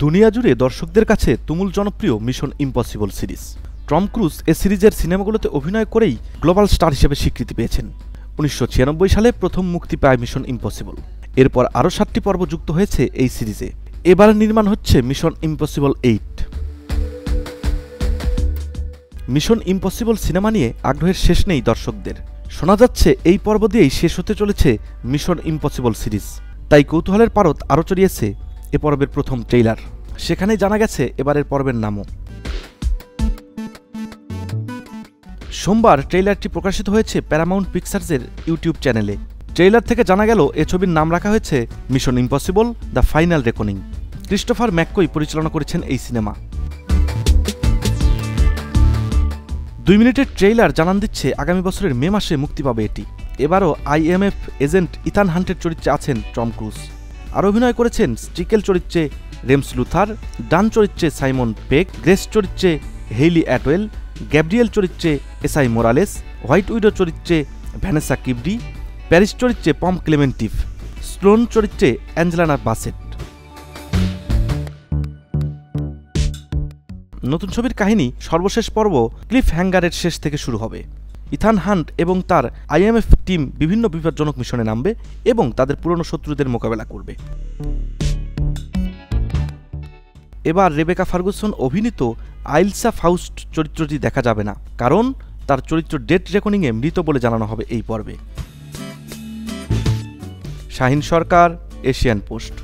দুনিয়া জুড়ে দর্শকদের কাছে তুমুল জনপ্রিয় Mission Impossible series. Tom Cruise এ সিরিজের সিনেমাগুলোতে অভিনয় করেই গ্লোবাল স্টার হিসেবে স্বীকৃতি পেয়েছেন। 1996 সালে প্রথম মুক্তি পায় মিশন ইম্পসিবল। এরপর আরও 7টি পর্ব যুক্ত হয়েছে এই সিরিজে। এবার নির্মাণ হচ্ছে mission impossible 8। Mission impossible cinema নিয়ে আগ্রহের শেষ নেই দর্শকদের। শোনা যাচ্ছে এই পর্ব দিয়েই শেষ হতে চলেছে মিশন ইম্পসিবল সিরিজ। তাই কৌতূহলের পারদ আরও চড়িয়েছে এ পর্বের প্রথম ট্রেইলার। সেখানে জানা গেছে এবারের পর্বের নামও। সোমবার ট্রেইলারটি প্রকাশিত হয়েছে প্যারামাউন্ট পিকচার্সের ইউটিউব চ্যানেলে। ট্রেইলার থেকে জানা গেল এ ছবির নাম রাখা হয়েছে Mission Impossible the Final Reckoning. Christopher McQuarrie পরিচালনা করেছেন এই সিনেমা। 2 মিনিটের ট্রেইলার জানান দিচ্ছে আগামী বছরের মে মাসে মুক্তি পাবে এটি। এবারও IMF এজেন্ট ইথান হান্টের চরিত্রে আছেন টম ক্রুজ। আর অভিনয় করেছেন স্টিকেল চরিত্রে রেমস লুথার, ডান চরিত্রে সাইমন পেক, গ্রেস চরিত্রে হেইলি অ্যাটওয়েল, গ্যাব্রিয়েল চরিত্রে এসআই মোরালেস, হোয়াইট উইডো চরিত্রে ভ্যানেসা কিবডি, প্যারিস চরিত্রে পম ক্লেমেন্টিভ, স্লোন চরিত্রে অ্যাঞ্জেলানা বাসেট। নতুন ছবির কাহিনী সর্বশেষ পর্ব ক্লিফ হ্যাঙ্গারের শেষ থেকে শুরু হবে। ইথান হান্ট এবং তার IMF টিম বিভিন্ন বিপজ্জনক মিশনে নামবে এবং তাদের পুরনো শত্রুদের মোকাবেলা করবে। এবার রেবেকা ফার্গুসন অভিনীত আইলসা ফাউস্ট চরিত্রটি দেখা যাবে না, কারণ তার চরিত্র ডেথ রেকনিংয়ে মৃত বলে জানানো হবে এই পর্বে। শাহিন সরকার, এশিয়ান পোস্ট।